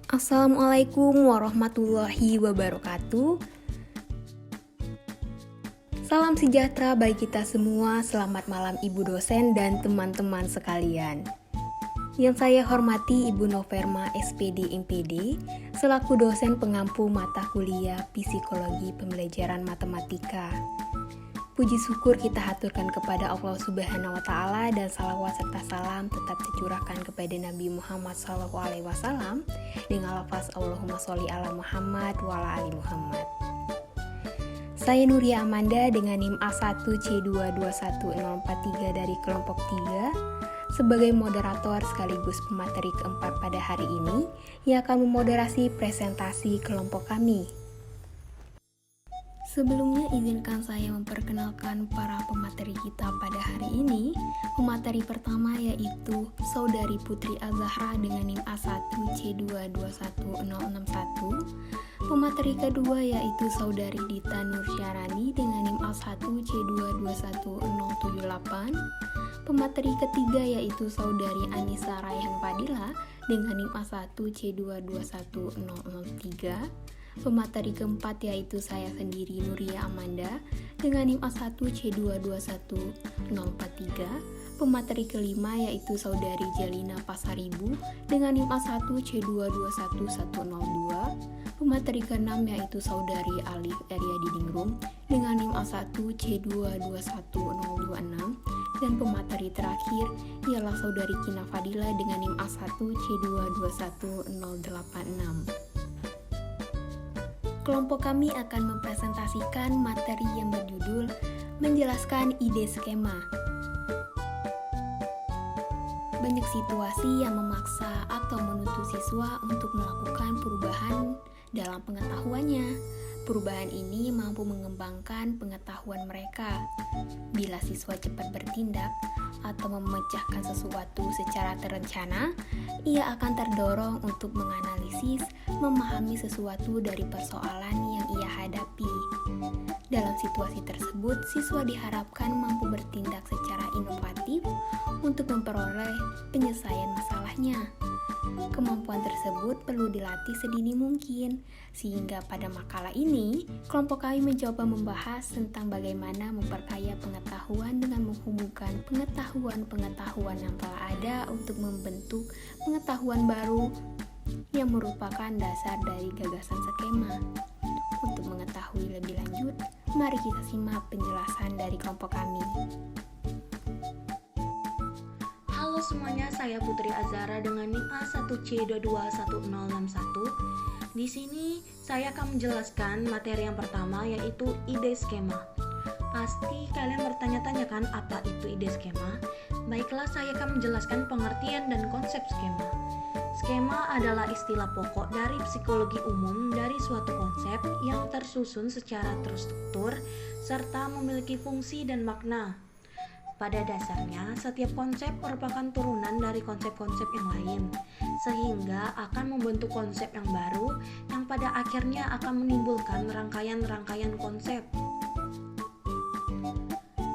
Assalamualaikum warahmatullahi wabarakatuh. Salam sejahtera bagi kita semua. Selamat malam Ibu dosen dan teman-teman sekalian. Yang saya hormati Ibu Noverma SPD MPD selaku dosen pengampu mata kuliah Psikologi Pembelajaran Matematika. Puji syukur kita haturkan kepada Allah Subhanahu wa Ta'ala, dan salawat serta salam tetap dicurahkan kepada Nabi Muhammad SAW dengan lafaz Allahumma sholli ala Muhammad wa ala ali Muhammad. Saya Nuria Amanda dengan NIM A1C221043 dari kelompok 3 sebagai moderator sekaligus pemateri keempat pada hari ini yang akan memoderasi presentasi kelompok kami. Sebelumnya izinkan saya memperkenalkan para pemateri kita pada hari ini. Pemateri pertama yaitu Saudari Putri Azahra dengan NIM A1C221061. Pemateri kedua yaitu Saudari Dita Nursyarani dengan NIM A1C221078. Pemateri ketiga yaitu Saudari Anissa Raihan Fadila dengan NIM A1C221003. Pemateri keempat yaitu saya sendiri Nuria Amanda dengan NIM A1C221043. Pemateri kelima yaitu Saudari Jelina Pasaribu dengan NIM A1C221102. Pemateri keenam yaitu Saudari Alif Eria Didingrum dengan NIM A1C221026. Dan pemateri terakhir ialah Saudari Kina Fadila dengan NIM A1C221086. Kelompok kami akan mempresentasikan materi yang berjudul menjelaskan ide skema. Banyak situasi yang memaksa atau menuntut siswa untuk melakukan perubahan dalam pengetahuannya. Perubahan ini mampu mengembangkan pengetahuan mereka. Bila siswa cepat bertindak atau memecahkan sesuatu secara terencana, ia akan terdorong untuk menganalisis, memahami sesuatu dari persoalan yang ia hadapi. Dalam situasi tersebut, siswa diharapkan mampu bertindak secara inovatif untuk memperoleh penyelesaian masalahnya. Kemampuan tersebut perlu dilatih sedini mungkin, sehingga pada makalah ini, kelompok kami mencoba membahas tentang bagaimana memperkaya pengetahuan dengan menghubungkan pengetahuan-pengetahuan yang telah ada untuk membentuk pengetahuan baru yang merupakan dasar dari gagasan skema. Untuk mengetahui lebih lanjut, mari kita simak penjelasan dari kelompok kami. Halo semuanya, saya Putri Azahra dengan NIM A1C221061. Di sini saya akan menjelaskan materi yang pertama yaitu ide skema. Pasti kalian bertanya-tanya kan apa itu ide skema? Baiklah, saya akan menjelaskan pengertian dan konsep skema. Skema adalah istilah pokok dari psikologi umum dari suatu konsep yang tersusun secara terstruktur serta memiliki fungsi dan makna. Pada dasarnya, setiap konsep merupakan turunan dari konsep-konsep yang lain, sehingga akan membentuk konsep yang baru yang pada akhirnya akan menimbulkan rangkaian-rangkaian konsep.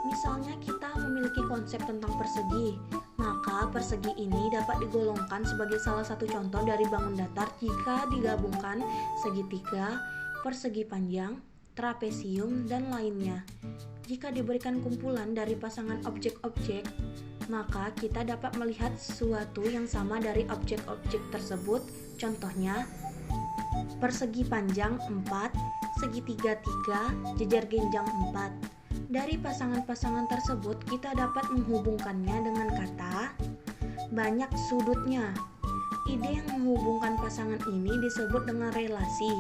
Misalnya kita memiliki konsep tentang persegi, maka persegi ini dapat digolongkan sebagai salah satu contoh dari bangun datar jika digabungkan segitiga, persegi panjang, trapesium, dan lainnya. Jika diberikan kumpulan dari pasangan objek-objek, maka kita dapat melihat sesuatu yang sama dari objek-objek tersebut. Contohnya, persegi panjang 4, segitiga 3, jejer genjang 4. Dari pasangan-pasangan tersebut, kita dapat menghubungkannya dengan kata banyak sudutnya. Ide yang menghubungkan pasangan ini disebut dengan relasi.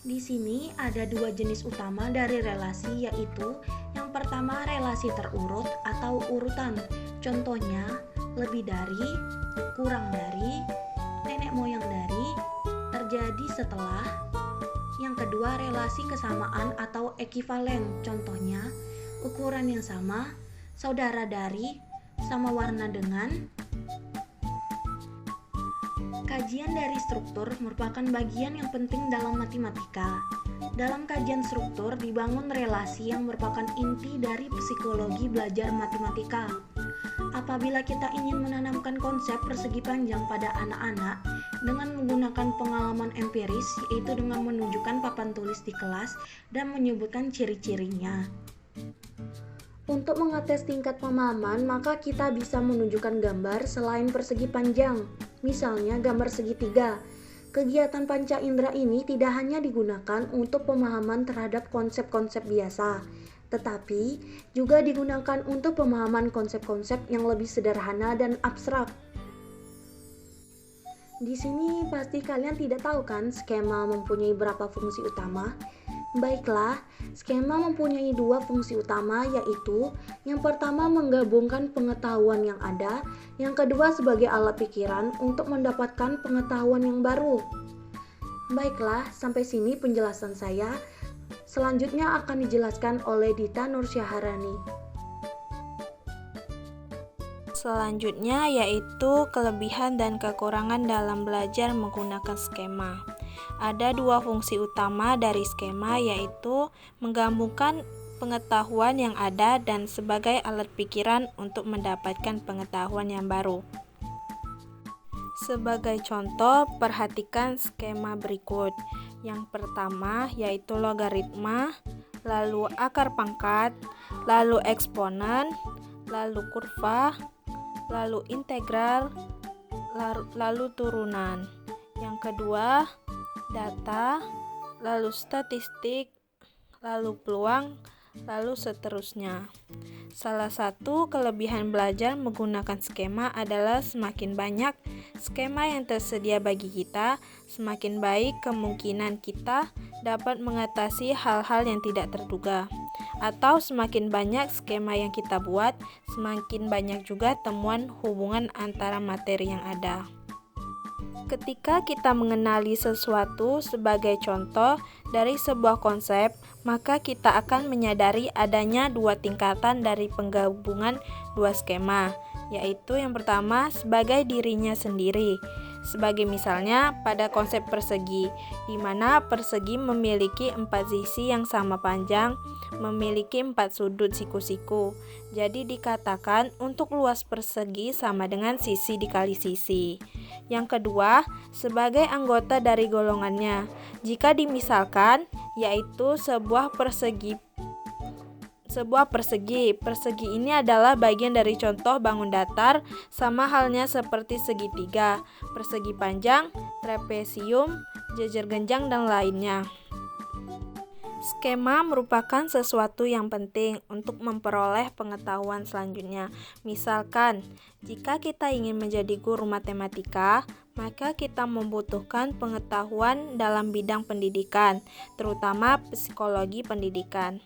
Di sini ada dua jenis utama dari relasi, yaitu yang pertama relasi terurut atau urutan. Contohnya, lebih dari, kurang dari, nenek moyang dari, terjadi setelah. Yang kedua relasi kesamaan atau ekivalen. Contohnya, ukuran yang sama, saudara dari, sama warna dengan. Kajian dari struktur merupakan bagian yang penting dalam matematika. Dalam kajian struktur dibangun relasi yang merupakan inti dari psikologi belajar matematika. Apabila kita ingin menanamkan konsep persegi panjang pada anak-anak dengan menggunakan pengalaman empiris, yaitu dengan menunjukkan papan tulis di kelas dan menyebutkan ciri-cirinya. Untuk mengetes tingkat pemahaman, maka kita bisa menunjukkan gambar selain persegi panjang, misalnya gambar segitiga. Kegiatan panca indera ini tidak hanya digunakan untuk pemahaman terhadap konsep-konsep biasa, tetapi juga digunakan untuk pemahaman konsep-konsep yang lebih sederhana dan abstrak. Di sini pasti kalian tidak tahu kan skema mempunyai berapa fungsi utama? Baiklah, skema mempunyai dua fungsi utama, yaitu yang pertama menggabungkan pengetahuan yang ada, yang kedua sebagai alat pikiran untuk mendapatkan pengetahuan yang baru. Baiklah, sampai sini penjelasan saya. Selanjutnya akan dijelaskan oleh Dita Nursyaharani. Selanjutnya yaitu kelebihan dan kekurangan dalam belajar menggunakan skema. Ada dua fungsi utama dari skema, yaitu menggabungkan pengetahuan yang ada dan sebagai alat pikiran untuk mendapatkan pengetahuan yang baru. Sebagai contoh, perhatikan skema berikut. Yang pertama yaitu logaritma, lalu akar pangkat, lalu eksponen, lalu kurva, lalu integral, lalu turunan. Yang kedua, data, lalu statistik, lalu peluang, lalu seterusnya. Salah satu kelebihan belajar menggunakan skema adalah semakin banyak skema yang tersedia bagi kita, semakin baik kemungkinan kita dapat mengatasi hal-hal yang tidak terduga. Atau semakin banyak skema yang kita buat, semakin banyak juga temuan hubungan antara materi yang ada. Ketika kita mengenali sesuatu sebagai contoh dari sebuah konsep, maka kita akan menyadari adanya dua tingkatan dari penggabungan dua skema, yaitu yang pertama sebagai dirinya sendiri. Sebagai misalnya pada konsep persegi, di mana persegi memiliki 4 sisi yang sama panjang, memiliki 4 sudut siku-siku. Jadi dikatakan untuk luas persegi sama dengan sisi dikali sisi. Yang kedua, sebagai anggota dari golongannya. Jika dimisalkan, yaitu sebuah persegi. Persegi ini adalah bagian dari contoh bangun datar, sama halnya seperti segitiga, persegi panjang, trapesium, jejer genjang, dan lainnya. Skema merupakan sesuatu yang penting untuk memperoleh pengetahuan selanjutnya. Misalkan, jika kita ingin menjadi guru matematika, maka kita membutuhkan pengetahuan dalam bidang pendidikan, terutama psikologi pendidikan,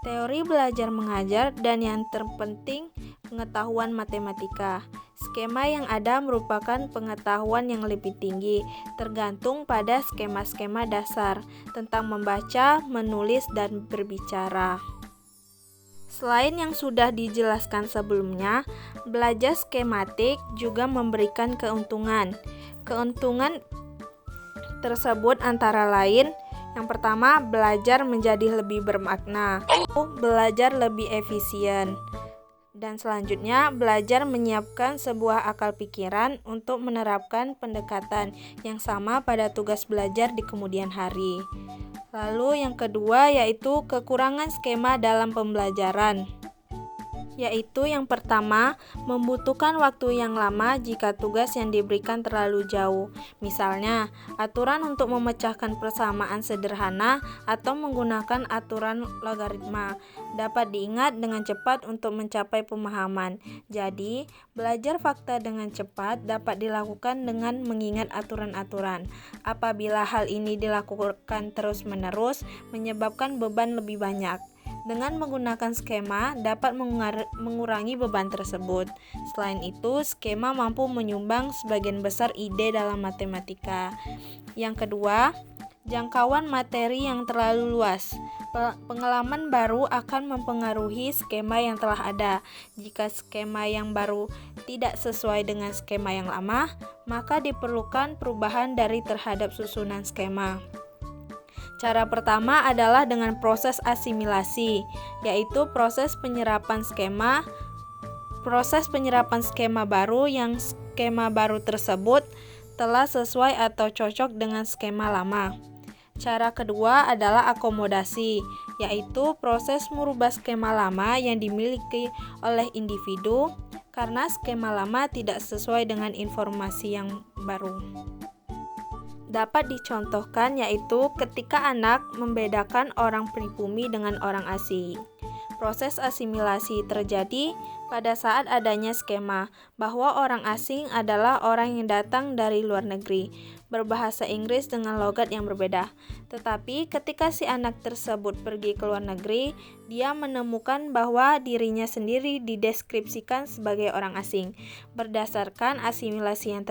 teori belajar mengajar, dan yang terpenting pengetahuan matematika. Skema yang ada merupakan pengetahuan yang lebih tinggi, tergantung pada skema-skema dasar tentang membaca, menulis, dan berbicara. Selain yang sudah dijelaskan sebelumnya, belajar skematik juga memberikan keuntungan. Keuntungan tersebut antara lain, yang pertama, belajar menjadi lebih bermakna, belajar lebih efisien. Dan selanjutnya, belajar menyiapkan sebuah akal pikiran untuk menerapkan pendekatan yang sama pada tugas belajar di kemudian hari. Lalu yang kedua yaitu kekurangan skema dalam pembelajaran. Yaitu yang pertama, membutuhkan waktu yang lama jika tugas yang diberikan terlalu jauh. Misalnya, aturan untuk memecahkan persamaan sederhana atau menggunakan aturan logaritma dapat diingat dengan cepat untuk mencapai pemahaman. Jadi, belajar fakta dengan cepat dapat dilakukan dengan mengingat aturan-aturan. Apabila hal ini dilakukan terus-menerus, menyebabkan beban lebih banyak. Dengan menggunakan skema dapat mengurangi beban tersebut. Selain itu, skema mampu menyumbang sebagian besar ide dalam matematika. Yang kedua, jangkauan materi yang terlalu luas. Pengalaman baru akan mempengaruhi skema yang telah ada. Jika skema yang baru tidak sesuai dengan skema yang lama, maka diperlukan perubahan dari terhadap susunan skema. Cara pertama adalah dengan proses asimilasi, yaitu proses penyerapan skema. proses penyerapan skema baru yang skema baru tersebut telah sesuai atau cocok dengan skema lama. Cara kedua adalah akomodasi, yaitu proses merubah skema lama yang dimiliki oleh individu karena skema lama tidak sesuai dengan informasi yang baru. Dapat dicontohkan yaitu ketika anak membedakan orang pribumi dengan orang asing. Proses asimilasi terjadi pada saat adanya skema bahwa orang asing adalah orang yang datang dari luar negeri, berbahasa Inggris dengan logat yang berbeda. Tetapi ketika si anak tersebut pergi ke luar negeri, dia menemukan bahwa dirinya sendiri dideskripsikan sebagai orang asing. Berdasarkan asimilasi yang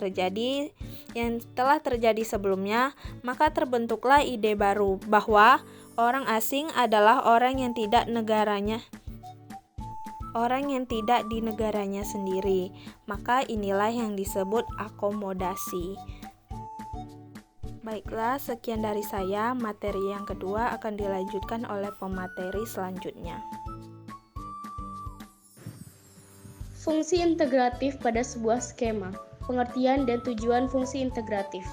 telah terjadi sebelumnya, maka terbentuklah ide baru bahwa orang asing adalah orang yang tidak di negaranya sendiri. Maka inilah yang disebut akomodasi. Baiklah, sekian dari saya. Materi yang kedua akan dilanjutkan oleh pemateri selanjutnya. Fungsi integratif pada sebuah skema. Pengertian dan tujuan fungsi integratif.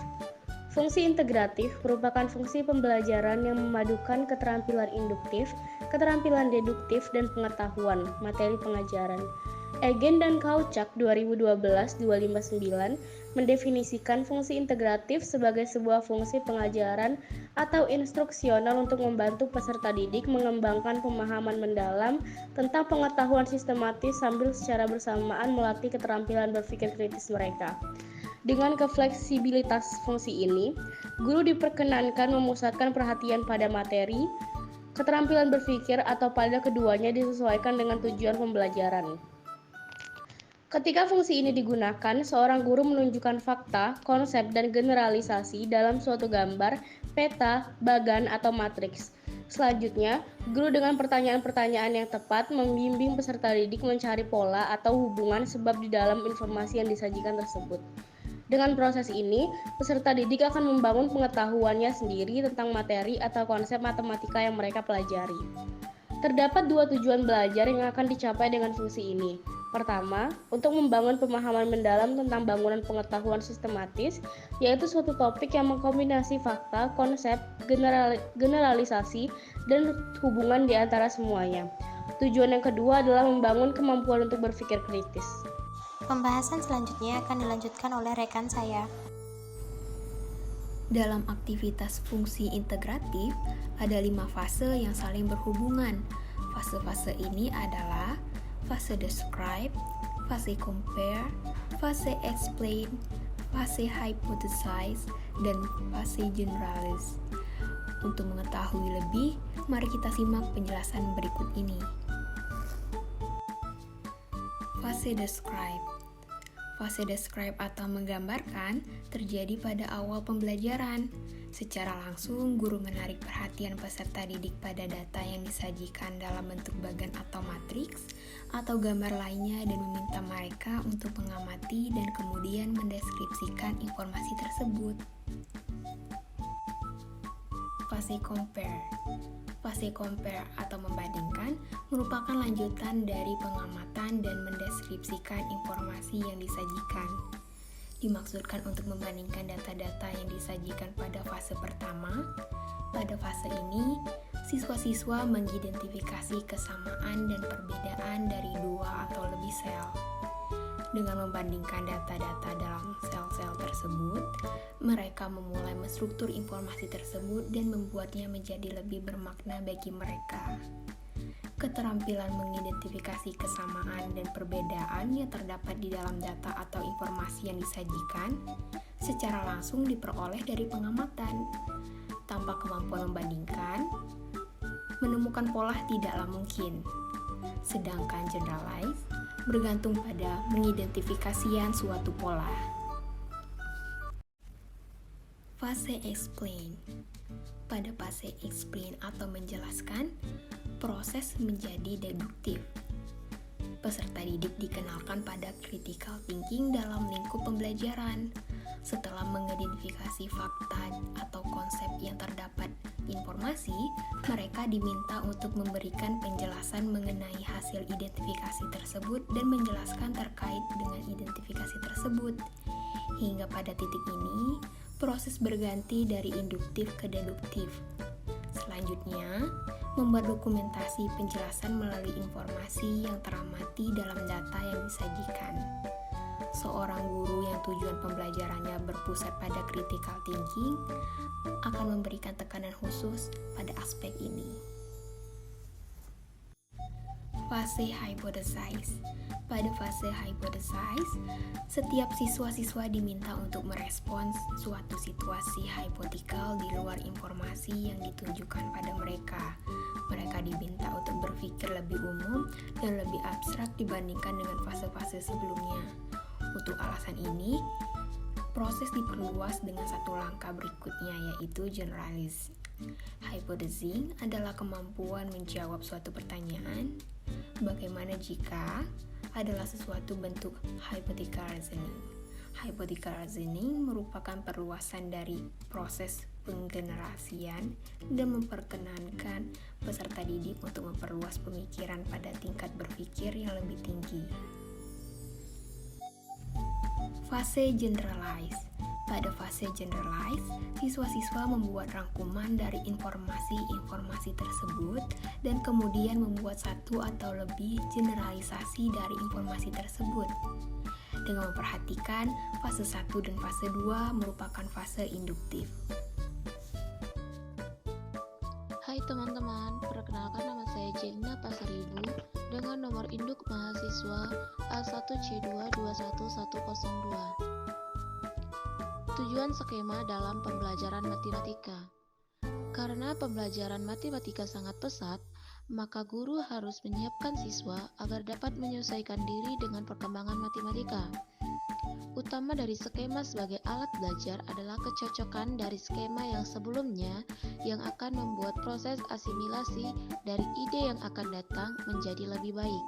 Fungsi integratif merupakan fungsi pembelajaran yang memadukan keterampilan induktif, keterampilan deduktif, dan pengetahuan materi pengajaran. Egen dan Kauchak 2012-259 mendefinisikan fungsi integratif sebagai sebuah fungsi pengajaran atau instruksional untuk membantu peserta didik mengembangkan pemahaman mendalam tentang pengetahuan sistematis sambil secara bersamaan melatih keterampilan berpikir kritis mereka. Dengan kefleksibilitas fungsi ini, guru diperkenankan memusatkan perhatian pada materi, keterampilan berpikir, atau pada keduanya disesuaikan dengan tujuan pembelajaran. Ketika fungsi ini digunakan, seorang guru menunjukkan fakta, konsep, dan generalisasi dalam suatu gambar, peta, bagan, atau matriks. Selanjutnya, guru dengan pertanyaan-pertanyaan yang tepat membimbing peserta didik mencari pola atau hubungan sebab di dalam informasi yang disajikan tersebut. Dengan proses ini, peserta didik akan membangun pengetahuannya sendiri tentang materi atau konsep matematika yang mereka pelajari. Terdapat dua tujuan belajar yang akan dicapai dengan fungsi ini. Pertama, untuk membangun pemahaman mendalam tentang bangunan pengetahuan sistematis, yaitu suatu topik yang mengkombinasi fakta, konsep, generalisasi, dan hubungan di antara semuanya. Tujuan yang kedua adalah membangun kemampuan untuk berpikir kritis. Pembahasan selanjutnya akan dilanjutkan oleh rekan saya. Dalam aktivitas fungsi integratif, ada 5 fase yang saling berhubungan. Fase-fase ini adalah fase describe, fase compare, fase explain, fase hypothesize, dan fase generalize. Untuk mengetahui lebih, mari kita simak penjelasan berikut ini. Fase describe. Fase describe atau menggambarkan terjadi pada awal pembelajaran. Secara langsung, guru menarik perhatian peserta didik pada data yang disajikan dalam bentuk bagan atau matriks atau gambar lainnya dan meminta mereka untuk mengamati dan kemudian mendeskripsikan informasi tersebut. Fase compare. Fase compare atau membandingkan merupakan lanjutan dari pengamatan dan mendeskripsikan informasi yang disajikan. Dimaksudkan untuk membandingkan data-data yang disajikan pada fase pertama. Pada fase ini, siswa-siswa mengidentifikasi kesamaan dan perbedaan dari 2 atau lebih sel. Dengan membandingkan data-data dalam sel-sel tersebut, mereka memulai menstruktur informasi tersebut dan membuatnya menjadi lebih bermakna bagi mereka. Keterampilan mengidentifikasi kesamaan dan perbedaan yang terdapat di dalam data atau informasi yang disajikan secara langsung diperoleh dari pengamatan. Tanpa kemampuan membandingkan, menemukan pola tidaklah mungkin. Sedangkan generalize bergantung pada mengidentifikasian suatu pola. Fase explain. Pada fase explain atau menjelaskan, proses menjadi deduktif. Peserta didik dikenalkan pada critical thinking dalam lingkup pembelajaran. Setelah mengidentifikasi fakta atau konsep yang terdapat informasi, mereka diminta untuk memberikan penjelasan mengenai hasil identifikasi tersebut dan menjelaskan terkait dengan identifikasi tersebut. Hingga pada titik ini, proses berganti dari induktif ke deduktif. Selanjutnya, membuat dokumentasi penjelasan melalui informasi yang teramati dalam data yang disajikan. Seorang guru yang tujuan pembelajarannya berpusat pada critical thinking akan memberikan tekanan khusus pada aspek ini. Fase hypothesis. Pada fase hypothesis, setiap siswa-siswa diminta untuk merespons suatu situasi hipotetikal di luar informasi yang ditunjukkan pada mereka. Mereka diminta untuk berpikir lebih umum dan lebih abstrak dibandingkan dengan fase-fase sebelumnya. Untuk alasan ini, proses diperluas dengan satu langkah berikutnya, yaitu generalizing. Hypothesizing adalah kemampuan menjawab suatu pertanyaan, bagaimana jika adalah sesuatu bentuk hypothetical reasoning. Hypothetical reasoning merupakan perluasan dari proses penggenerasian dan memperkenankan peserta didik untuk memperluas pemikiran pada tingkat berpikir yang lebih tinggi. Fase generalize. Pada fase generalize, siswa-siswa membuat rangkuman dari informasi-informasi tersebut dan kemudian membuat satu atau lebih generalisasi dari informasi tersebut. Dengan memperhatikan fase 1 dan fase 2 merupakan fase induktif. Hai teman-teman, perkenalkan nama saya Jelina Pasaribu dengan nomor induk mahasiswa A1C2211102. Tujuan skema dalam pembelajaran matematika. Karena pembelajaran matematika sangat pesat, maka guru harus menyiapkan siswa agar dapat menyesuaikan diri dengan perkembangan matematika. Utama dari skema sebagai alat belajar adalah kecocokan dari skema yang sebelumnya yang akan membuat proses asimilasi dari ide yang akan datang menjadi lebih baik.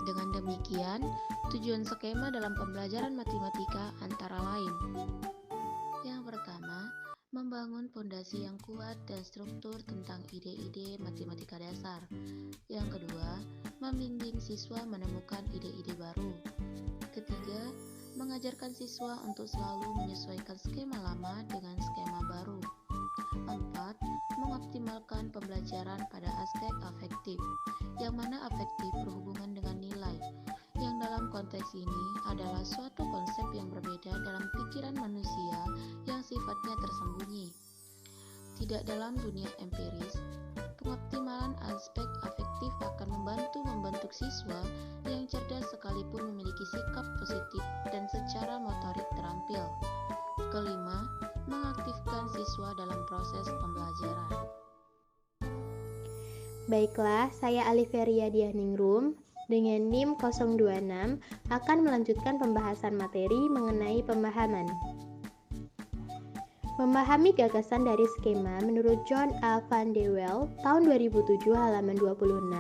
Dengan demikian, tujuan skema dalam pembelajaran matematika antara lain: yang pertama, membangun fondasi yang kuat dan struktur tentang ide-ide matematika dasar. Yang kedua, membimbing siswa menemukan ide-ide baru. Ketiga, mengajarkan siswa untuk selalu menyesuaikan skema lama dengan skema baru. 4. Mengoptimalkan pembelajaran pada aspek afektif, yang mana afektif berhubungan dengan nilai, yang dalam konteks ini adalah suatu konsep yang berbeda dalam pikiran manusia yang sifatnya tersembunyi. Tidak dalam dunia empiris, pengoptimalan aspek afektif akan membentuk siswa yang cerdas sekalipun memiliki sikap positif dan secara motorik terampil. Kelima, mengaktifkan siswa dalam proses pembelajaran. Baiklah, saya Aliveria Dianingrum dengan NIM 026 akan melanjutkan pembahasan materi mengenai pemahaman. Memahami gagasan dari skema menurut John A. Van de Waal tahun 2007 halaman 26,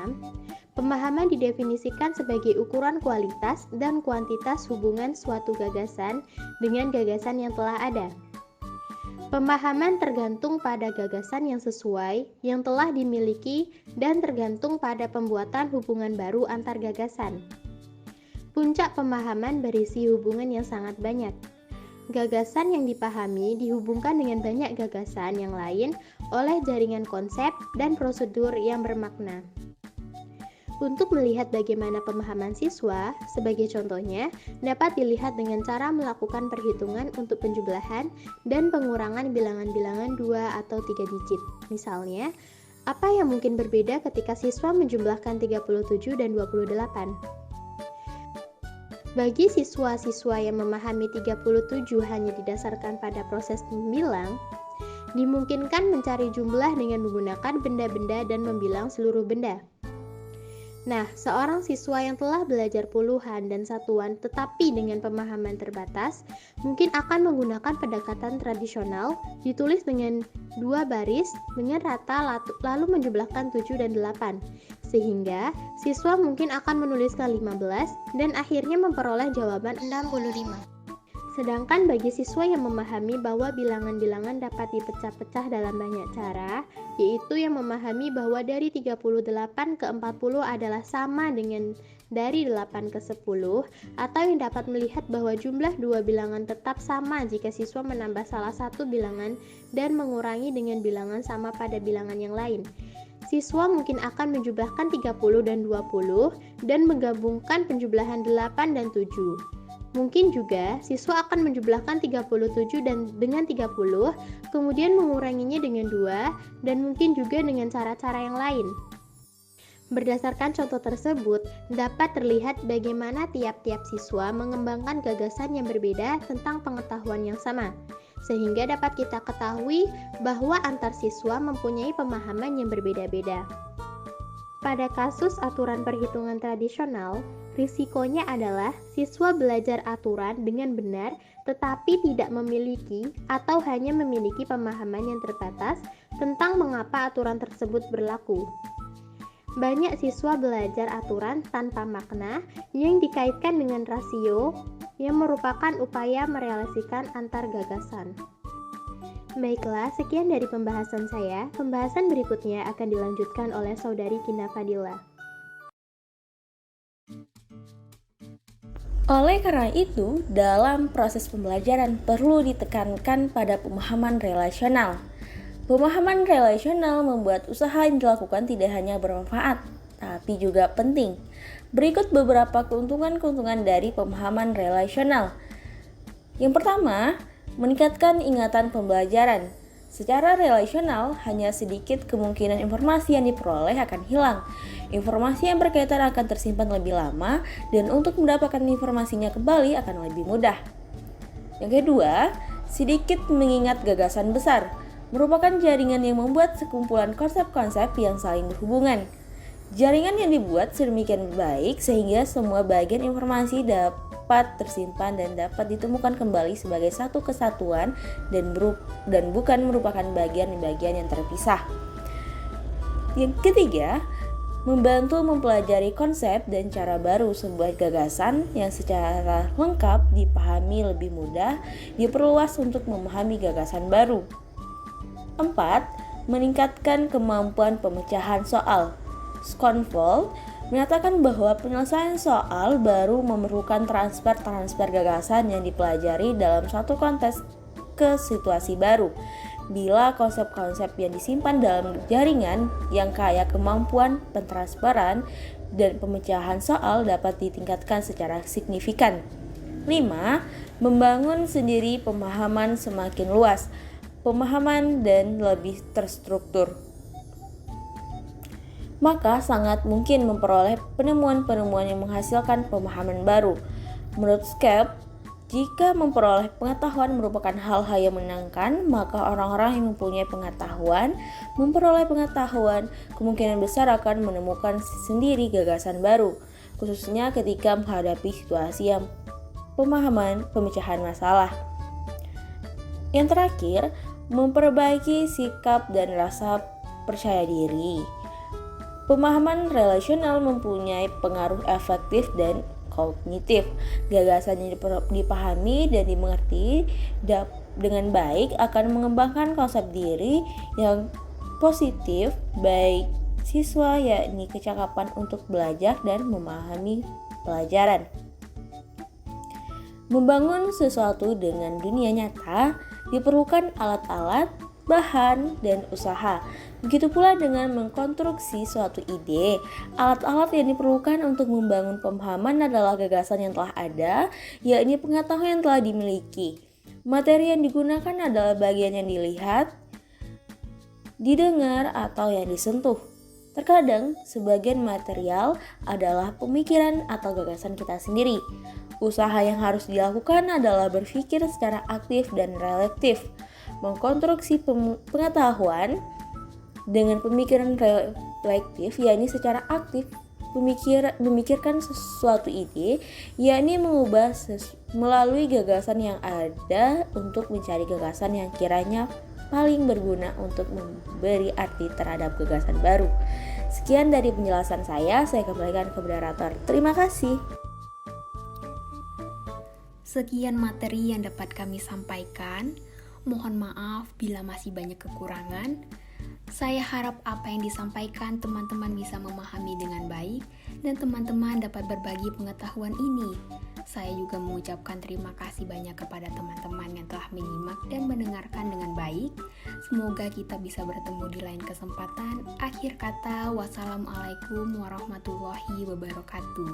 pemahaman didefinisikan sebagai ukuran kualitas dan kuantitas hubungan suatu gagasan dengan gagasan yang telah ada. Pemahaman tergantung pada gagasan yang sesuai, yang telah dimiliki, dan tergantung pada pembuatan hubungan baru antar gagasan. Puncak pemahaman berisi hubungan yang sangat banyak. Gagasan yang dipahami dihubungkan dengan banyak gagasan yang lain oleh jaringan konsep dan prosedur yang bermakna. Untuk melihat bagaimana pemahaman siswa, sebagai contohnya, dapat dilihat dengan cara melakukan perhitungan untuk penjumlahan dan pengurangan bilangan-bilangan 2 atau 3 digit. Misalnya, apa yang mungkin berbeda ketika siswa menjumlahkan 37 dan 28? Bagi siswa-siswa yang memahami 37 hanya didasarkan pada proses membilang, dimungkinkan mencari jumlah dengan menggunakan benda-benda dan membilang seluruh benda. Nah, seorang siswa yang telah belajar puluhan dan satuan tetapi dengan pemahaman terbatas, mungkin akan menggunakan pendekatan tradisional, ditulis dengan 2 baris dengan rata lalu menjumlahkan 7 dan 8. Sehingga, siswa mungkin akan menuliskan 15 dan akhirnya memperoleh jawaban 65. Sedangkan bagi siswa yang memahami bahwa bilangan-bilangan dapat dipecah-pecah dalam banyak cara, yaitu yang memahami bahwa dari 38 ke 40 adalah sama dengan dari 8 ke 10, atau yang dapat melihat bahwa jumlah dua bilangan tetap sama jika siswa menambah salah satu bilangan dan mengurangi dengan bilangan sama pada bilangan yang lain. Siswa mungkin akan menjumlahkan 30 dan 20 dan menggabungkan penjumlahan 8 dan 7. Mungkin juga siswa akan menjumlahkan 37 dan dengan 30, kemudian menguranginya dengan 2, dan mungkin juga dengan cara-cara yang lain. Berdasarkan contoh tersebut, dapat terlihat bagaimana tiap-tiap siswa mengembangkan gagasan yang berbeda tentang pengetahuan yang sama, sehingga dapat kita ketahui bahwa antar siswa mempunyai pemahaman yang berbeda-beda. Pada kasus aturan perhitungan tradisional, risikonya adalah siswa belajar aturan dengan benar tetapi tidak memiliki atau hanya memiliki pemahaman yang terbatas tentang mengapa aturan tersebut berlaku. Banyak siswa belajar aturan tanpa makna yang dikaitkan dengan rasio yang merupakan upaya merealisasikan antar gagasan. Baiklah, sekian dari pembahasan saya. Pembahasan berikutnya akan dilanjutkan oleh Saudari Kina Fadila. Oleh karena itu, dalam proses pembelajaran perlu ditekankan pada pemahaman relasional. Pemahaman relasional membuat usaha yang dilakukan tidak hanya bermanfaat, tapi juga penting. Berikut beberapa keuntungan-keuntungan dari pemahaman relasional. Yang pertama, meningkatkan ingatan pembelajaran. Secara relasional, hanya sedikit kemungkinan informasi yang diperoleh akan hilang. Informasi yang berkaitan akan tersimpan lebih lama, dan untuk mendapatkan informasinya kembali akan lebih mudah. Yang kedua, sedikit mengingat gagasan besar. Merupakan jaringan yang membuat sekumpulan konsep-konsep yang saling berhubungan. Jaringan yang dibuat sedemikian baik sehingga semua bagian informasi dapat tersimpan dan dapat ditemukan kembali sebagai satu kesatuan dan bukan merupakan bagian-bagian yang terpisah. Yang ketiga, membantu mempelajari konsep dan cara baru sebuah gagasan yang secara lengkap dipahami lebih mudah, diperluas untuk memahami gagasan baru. 4. Meningkatkan kemampuan pemecahan soal. Schonfeld menyatakan bahwa penyelesaian soal baru memerlukan transfer gagasan yang dipelajari dalam suatu konteks ke situasi baru. Bila konsep-konsep yang disimpan dalam jaringan yang kaya kemampuan pentransferan dan pemecahan soal dapat ditingkatkan secara signifikan. 5. Membangun sendiri pemahaman semakin luas. Pemahaman dan lebih terstruktur, maka sangat mungkin memperoleh penemuan-penemuan yang menghasilkan pemahaman baru. Menurut Skep, jika memperoleh pengetahuan merupakan hal-hal yang menyenangkan, maka orang-orang yang mempunyai pengetahuan, memperoleh pengetahuan, kemungkinan besar akan menemukan sendiri gagasan baru, khususnya ketika menghadapi situasi yang pemecahan masalah. Yang terakhir, memperbaiki sikap dan rasa percaya diri. Pemahaman relasional mempunyai pengaruh efektif dan kognitif. Gagasan yang dipahami dan dimengerti dengan baik akan mengembangkan konsep diri yang positif baik siswa, yakni kecakapan untuk belajar dan memahami pelajaran. Membangun sesuatu dengan dunia nyata diperlukan alat-alat, bahan, dan usaha. Begitu pula dengan mengkonstruksi suatu ide. Alat-alat yang diperlukan untuk membangun pemahaman adalah gagasan yang telah ada, yakni pengetahuan yang telah dimiliki. Materi yang digunakan adalah bagian yang dilihat, didengar, atau yang disentuh. Terkadang, sebagian material adalah pemikiran atau gagasan kita sendiri. Usaha yang harus dilakukan adalah berpikir secara aktif dan reflektif, mengkonstruksi pengetahuan dengan pemikiran reflektif, yakni secara aktif memikirkan sesuatu ide, yakni mengubah melalui gagasan yang ada untuk mencari gagasan yang kiranya paling berguna untuk memberi arti terhadap gagasan baru. Sekian dari penjelasan saya kembalikan ke moderator. Terima kasih. Sekian materi yang dapat kami sampaikan. Mohon maaf bila masih banyak kekurangan. Saya harap apa yang disampaikan teman-teman bisa memahami dengan baik dan teman-teman dapat berbagi pengetahuan ini. Saya juga mengucapkan terima kasih banyak kepada teman-teman yang telah menyimak dan mendengarkan dengan baik. Semoga kita bisa bertemu di lain kesempatan. Akhir kata, wassalamualaikum warahmatullahi wabarakatuh.